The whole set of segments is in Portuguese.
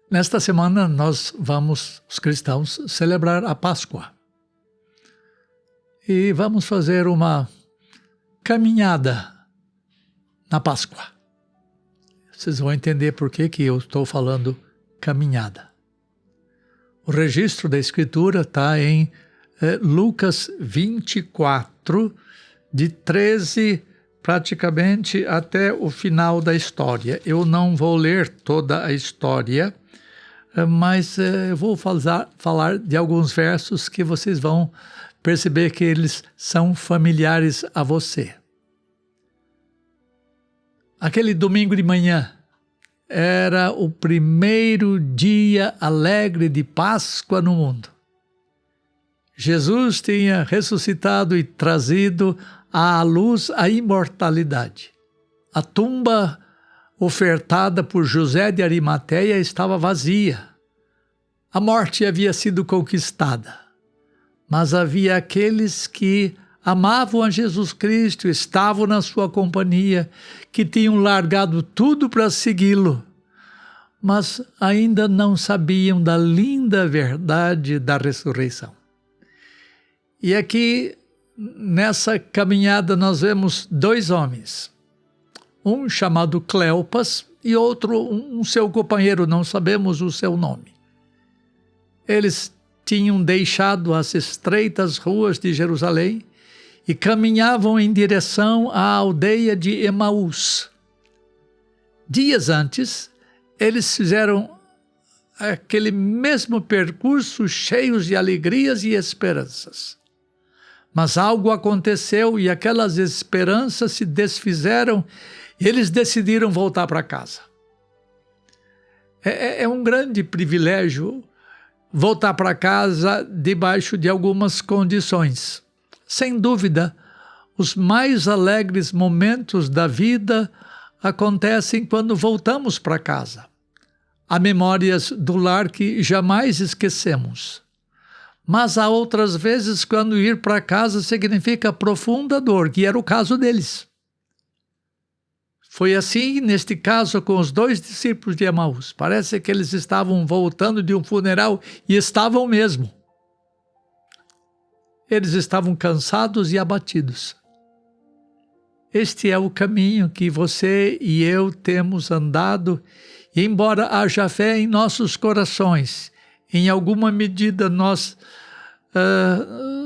Nesta semana nós vamos, os cristãos, celebrar a Páscoa. E vamos fazer uma caminhada na Páscoa. Vocês vão entender por que eu estou falando caminhada. O registro da Escritura está em Lucas 24, de 13 praticamente até o final da história. Eu não vou ler toda a história, mas vou falar de alguns versos que vocês vão perceber que eles são familiares a você. Aquele domingo de manhã era o primeiro dia alegre de Páscoa no mundo. Jesus tinha ressuscitado e trazido à luz a imortalidade. A tumba ofertada por José de Arimateia estava vazia. A morte havia sido conquistada. Mas havia aqueles que amavam a Jesus Cristo, estavam na sua companhia, que tinham largado tudo para segui-lo, mas ainda não sabiam da linda verdade da ressurreição. E aqui, nessa caminhada, nós vemos dois homens, um chamado Cleopas e outro, um seu companheiro, não sabemos o seu nome. Eles tinham deixado as estreitas ruas de Jerusalém e caminhavam em direção à aldeia de Emaús. Dias antes, eles fizeram aquele mesmo percurso cheios de alegrias e esperanças. Mas algo aconteceu e aquelas esperanças se desfizeram e eles decidiram voltar para casa. É um grande privilégio voltar para casa debaixo de algumas condições. Sem dúvida, os mais alegres momentos da vida acontecem quando voltamos para casa. Há memórias do lar que jamais esquecemos. Mas há outras vezes quando ir para casa significa profunda dor, que era o caso deles. Foi assim, neste caso, com os dois discípulos de Emaús. Parece que eles estavam voltando de um funeral e estavam mesmo. Eles estavam cansados e abatidos. Este é o caminho que você e eu temos andado, e embora haja fé em nossos corações, em alguma medida nós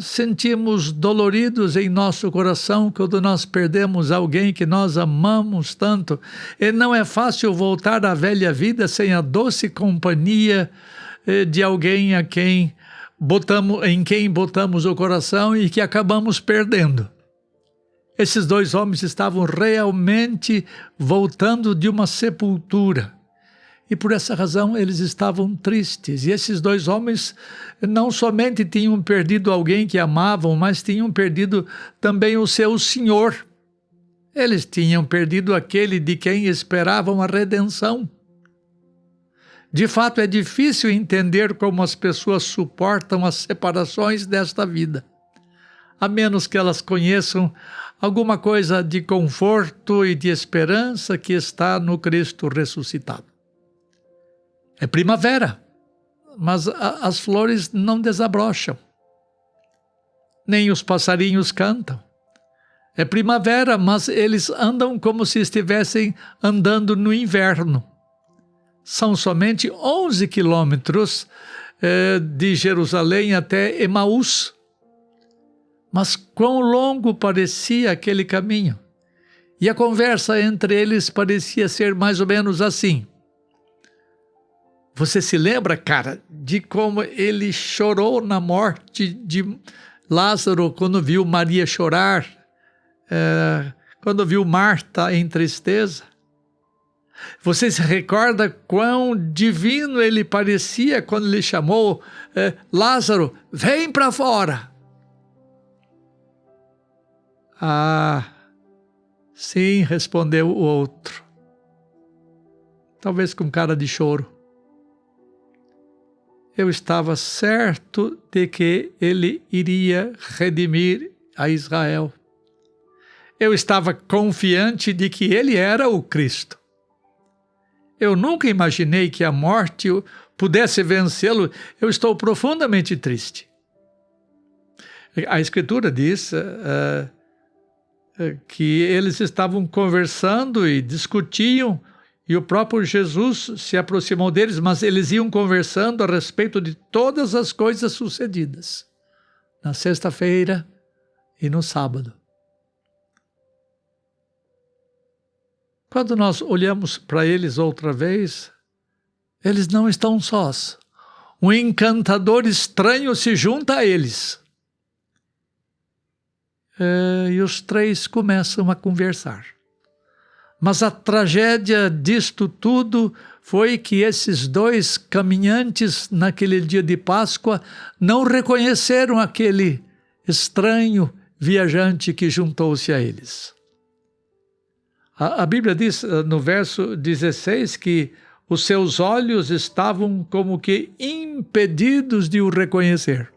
sentimos doloridos em nosso coração quando nós perdemos alguém que nós amamos tanto. E não é fácil voltar à velha vida sem a doce companhia de alguém em quem botamos o coração e que acabamos perdendo. Esses dois homens estavam realmente voltando de uma sepultura. E por essa razão eles estavam tristes. E esses dois homens não somente tinham perdido alguém que amavam, mas tinham perdido também o seu Senhor. Eles tinham perdido aquele de quem esperavam a redenção. De fato, é difícil entender como as pessoas suportam as separações desta vida, a menos que elas conheçam alguma coisa de conforto e de esperança que está no Cristo ressuscitado. É primavera, mas as flores não desabrocham, nem os passarinhos cantam. É primavera, mas eles andam como se estivessem andando no inverno. São somente 11 quilômetros de Jerusalém até Emaús. Mas quão longo parecia aquele caminho. E a conversa entre eles parecia ser mais ou menos assim. Você se lembra, cara, de como ele chorou na morte de Lázaro quando viu Maria chorar, quando viu Marta em tristeza? Você se recorda quão divino ele parecia quando ele chamou Lázaro, vem para fora? Ah, sim, respondeu o outro, talvez com cara de choro. Eu estava certo de que ele iria redimir a Israel. Eu estava confiante de que ele era o Cristo. Eu nunca imaginei que a morte pudesse vencê-lo. Eu estou profundamente triste. A Escritura diz que eles estavam conversando e discutiam, e o próprio Jesus se aproximou deles, mas eles iam conversando a respeito de todas as coisas sucedidas na sexta-feira e no sábado. Quando nós olhamos para eles outra vez, eles não estão sós. Um encantador estranho se junta a eles. E os três começam a conversar. Mas a tragédia disto tudo foi que esses dois caminhantes, naquele dia de Páscoa, não reconheceram aquele estranho viajante que juntou-se a eles. A Bíblia diz no verso 16 que os seus olhos estavam como que impedidos de o reconhecer.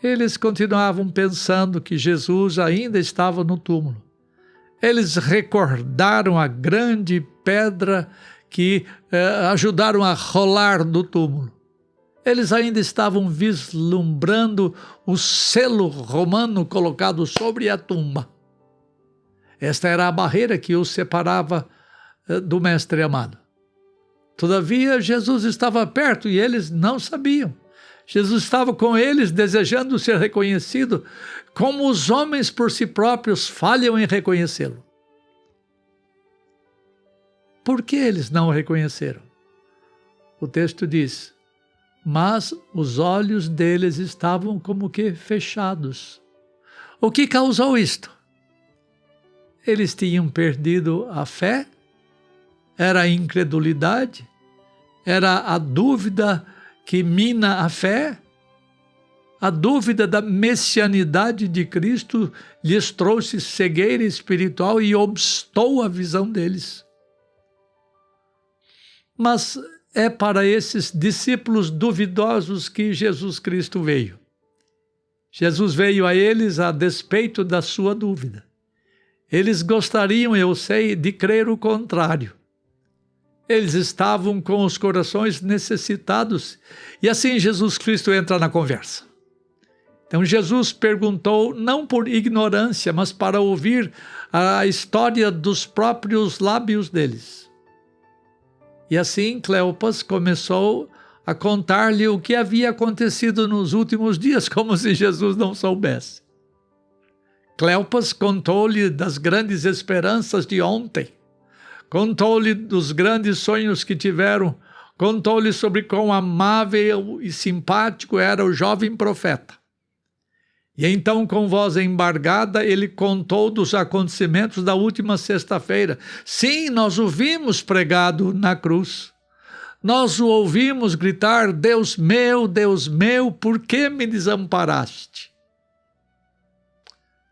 Eles continuavam pensando que Jesus ainda estava no túmulo. Eles recordaram a grande pedra que ajudaram a rolar do túmulo. Eles ainda estavam vislumbrando o selo romano colocado sobre a tumba. Esta era a barreira que os separava do Mestre amado. Todavia, Jesus estava perto e eles não sabiam. Jesus estava com eles, desejando ser reconhecido, como os homens por si próprios falham em reconhecê-lo. Por que eles não o reconheceram? O texto diz: mas os olhos deles estavam como que fechados. O que causou isto? Eles tinham perdido a fé? Era a incredulidade? Era a dúvida que mina a fé? A dúvida da messianidade de Cristo lhes trouxe cegueira espiritual e obstou a visão deles. Mas é para esses discípulos duvidosos que Jesus Cristo veio. Jesus veio a eles a despeito da sua dúvida. Eles gostariam, eu sei, de crer o contrário. Eles estavam com os corações necessitados e assim Jesus Cristo entra na conversa. Então Jesus perguntou, não por ignorância, mas para ouvir a história dos próprios lábios deles. E assim Cleopas começou a contar-lhe o que havia acontecido nos últimos dias, como se Jesus não soubesse. Cleopas contou-lhe das grandes esperanças de ontem, contou-lhe dos grandes sonhos que tiveram, contou-lhe sobre quão amável e simpático era o jovem profeta. E então, com voz embargada, ele contou dos acontecimentos da última sexta-feira. Sim, nós o vimos pregado na cruz. Nós o ouvimos gritar, Deus meu, por que me desamparaste?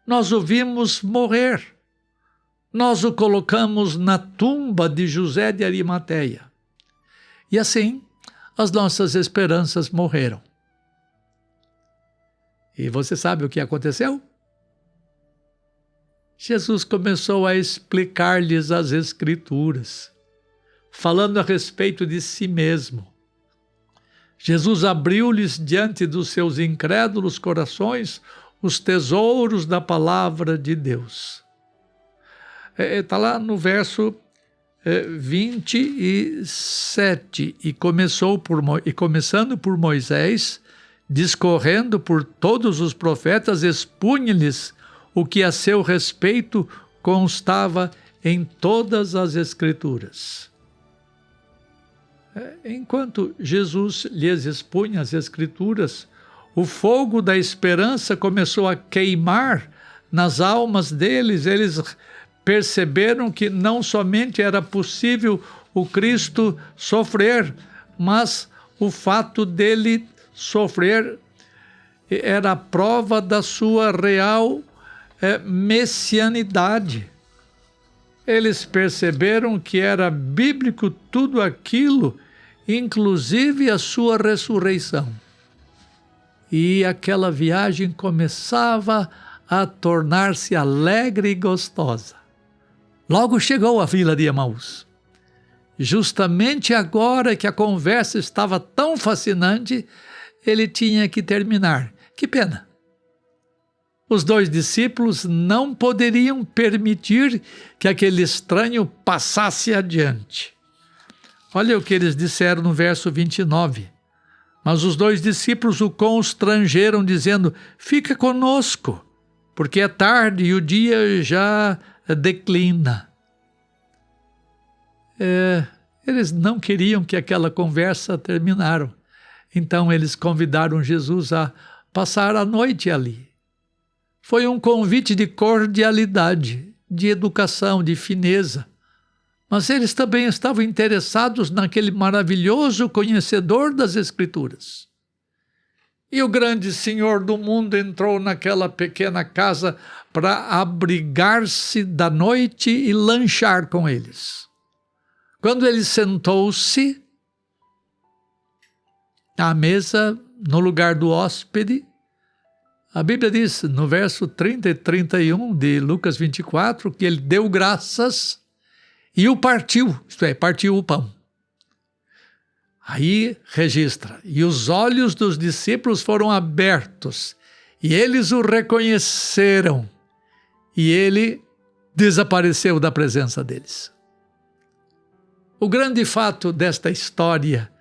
Nós o vimos morrer. Nós o colocamos na tumba de José de Arimateia. E assim, as nossas esperanças morreram. E você sabe o que aconteceu? Jesus começou a explicar-lhes as Escrituras, falando a respeito de si mesmo. Jesus abriu-lhes diante dos seus incrédulos corações os tesouros da palavra de Deus. Está lá no verso 27, e começando por Moisés, discorrendo por todos os profetas, expunha-lhes o que a seu respeito constava em todas as Escrituras. Enquanto Jesus lhes expunha as Escrituras, o fogo da esperança começou a queimar nas almas deles. Eles perceberam que não somente era possível o Cristo sofrer, mas o fato dele sofrer era a prova da sua real messianidade. Eles perceberam que era bíblico tudo aquilo, inclusive a sua ressurreição. E aquela viagem começava a tornar-se alegre e gostosa. Logo chegou a vila de Emaús. justamente agora que a conversa estava tão fascinante, ele tinha que terminar. Que pena! Os 2 discípulos não poderiam permitir que aquele estranho passasse adiante. Olha o que eles disseram no verso 29. Mas os 2 discípulos o constrangeram, dizendo: fica conosco, porque é tarde e o dia já declina. Eles não queriam que aquela conversa terminasse. Então eles convidaram Jesus a passar a noite ali. Foi um convite de cordialidade, de educação, de fineza. Mas eles também estavam interessados naquele maravilhoso conhecedor das Escrituras. E o grande Senhor do mundo entrou naquela pequena casa para abrigar-se da noite e lanchar com eles. Quando ele sentou-se à mesa, no lugar do hóspede, a Bíblia diz, no verso 30 e 31 de Lucas 24, que ele deu graças e o partiu, isto é, partiu o pão. Aí registra, e os olhos dos discípulos foram abertos, e eles o reconheceram, e ele desapareceu da presença deles. O grande fato desta história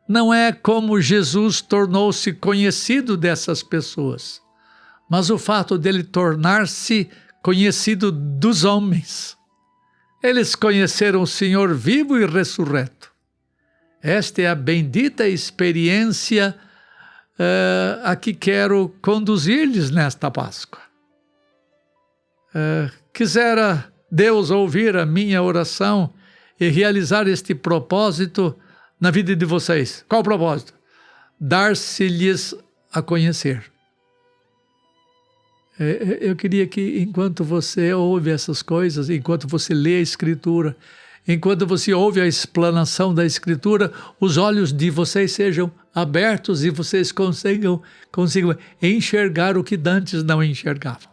não é como Jesus tornou-se conhecido dessas pessoas, mas o fato dele tornar-se conhecido dos homens. Eles conheceram o Senhor vivo e ressurreto. Esta é a bendita experiência a que quero conduzir-lhes nesta Páscoa. Quisera Deus ouvir a minha oração e realizar este propósito na vida de vocês. Qual o propósito? Dar-se-lhes a conhecer. Eu queria que, enquanto você ouve essas coisas, enquanto você lê a Escritura, enquanto você ouve a explanação da Escritura, os olhos de vocês sejam abertos e vocês consigam enxergar o que dantes não enxergavam.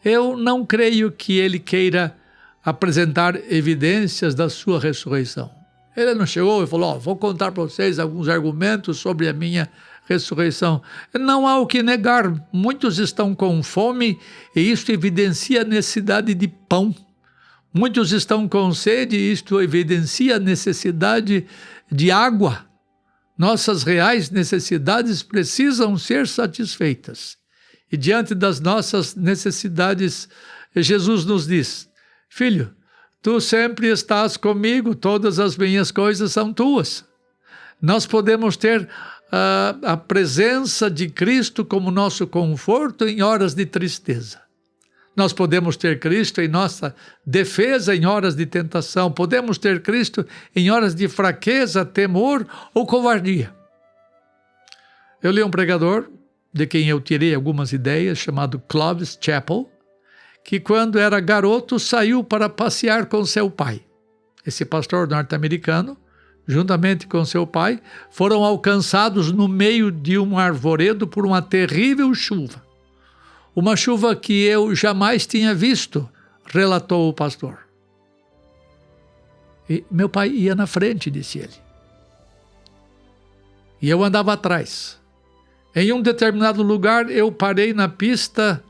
Eu não creio que ele queira apresentar evidências da sua ressurreição. Ele não chegou e falou: vou contar para vocês alguns argumentos sobre a minha ressurreição. Não há o que negar, muitos estão com fome e isto evidencia a necessidade de pão. Muitos estão com sede e isto evidencia a necessidade de água. Nossas reais necessidades precisam ser satisfeitas. E diante das nossas necessidades, Jesus nos diz: filho, tu sempre estás comigo, todas as minhas coisas são tuas. Nós podemos ter a presença de Cristo como nosso conforto em horas de tristeza. Nós podemos ter Cristo em nossa defesa em horas de tentação. Podemos ter Cristo em horas de fraqueza, temor ou covardia. Eu li um pregador, de quem eu tirei algumas ideias, chamado Clovis Chappell, que quando era garoto saiu para passear com seu pai. Esse pastor norte-americano, juntamente com seu pai, foram alcançados no meio de um arvoredo por uma terrível chuva. Uma chuva que eu jamais tinha visto, relatou o pastor. E meu pai ia na frente, disse ele. E eu andava atrás. Em um determinado lugar, eu parei na pista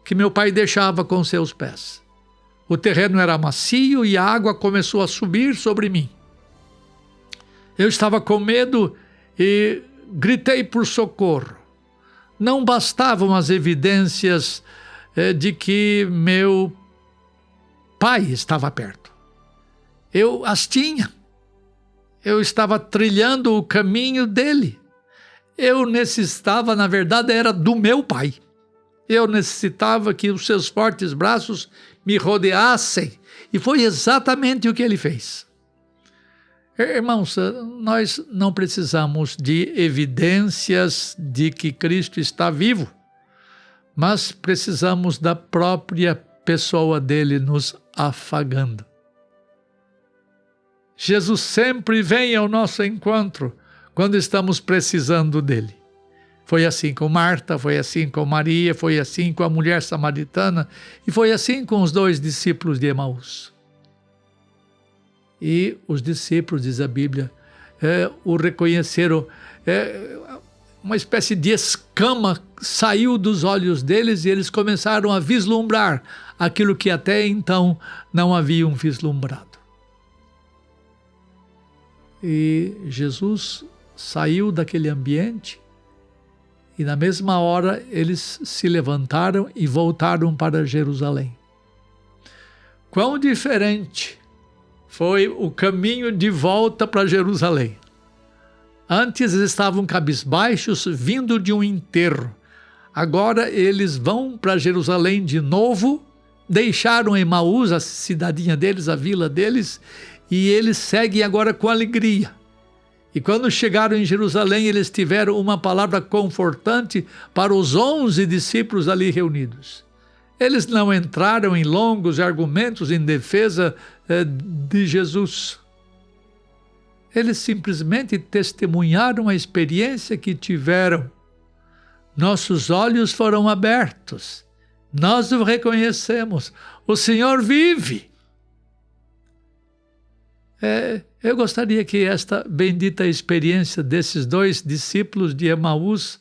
que meu pai deixava com seus pés. O terreno era macio e a água começou a subir sobre mim. Eu estava com medo e gritei por socorro. Não bastavam as evidências de que meu pai estava perto. Eu as tinha. Eu estava trilhando o caminho dele. Eu necessitava, na verdade, era do meu pai. Eu necessitava que os seus fortes braços me rodeassem. E foi exatamente o que ele fez. Irmãos, nós não precisamos de evidências de que Cristo está vivo, mas precisamos da própria pessoa dele nos afagando. Jesus sempre vem ao nosso encontro quando estamos precisando dele. Foi assim com Marta, foi assim com Maria, foi assim com a mulher samaritana e foi assim com os 2 discípulos de Emaús. E os discípulos, diz a Bíblia, o reconheceram. Uma espécie de escama saiu dos olhos deles e eles começaram a vislumbrar aquilo que até então não haviam vislumbrado. E Jesus saiu daquele ambiente e na mesma hora eles se levantaram e voltaram para Jerusalém. Quão diferente foi o caminho de volta para Jerusalém. Antes eles estavam cabisbaixos, vindo de um enterro. Agora eles vão para Jerusalém de novo, deixaram Emaús, a cidadinha deles, a vila deles, e eles seguem agora com alegria. E quando chegaram em Jerusalém, eles tiveram uma palavra confortante para os 11 discípulos ali reunidos. Eles não entraram em longos argumentos em defesa de Jesus. Eles simplesmente testemunharam a experiência que tiveram. Nossos olhos foram abertos. Nós o reconhecemos. O Senhor vive. Eu gostaria que esta bendita experiência desses 2 discípulos de Emaús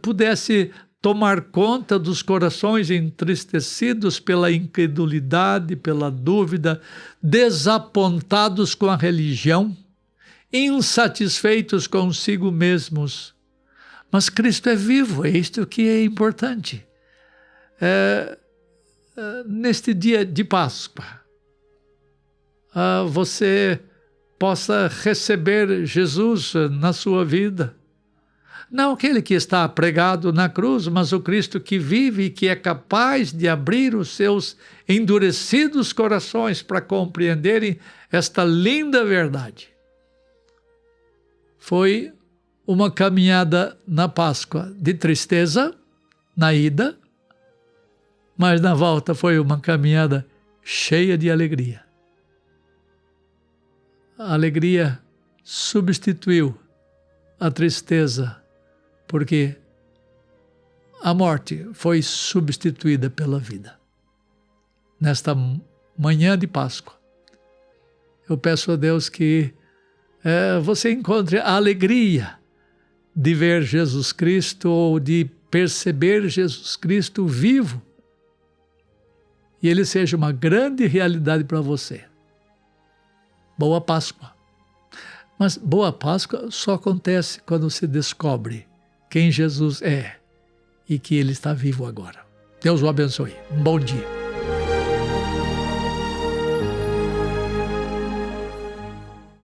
pudesse tomar conta dos corações entristecidos pela incredulidade, pela dúvida, desapontados com a religião, insatisfeitos consigo mesmos. Mas Cristo é vivo, é isto que é importante. Neste dia de Páscoa, você possa receber Jesus na sua vida. Não aquele que está pregado na cruz, mas o Cristo que vive e que é capaz de abrir os seus endurecidos corações para compreenderem esta linda verdade. Foi uma caminhada na Páscoa de tristeza, na ida, mas na volta foi uma caminhada cheia de alegria. A alegria substituiu a tristeza, porque a morte foi substituída pela vida. Nesta manhã de Páscoa, eu peço a Deus que você encontre a alegria de ver Jesus Cristo ou de perceber Jesus Cristo vivo e Ele seja uma grande realidade para você. Boa Páscoa. Mas boa Páscoa só acontece quando se descobre quem Jesus é e que Ele está vivo agora. Deus o abençoe. Um bom dia.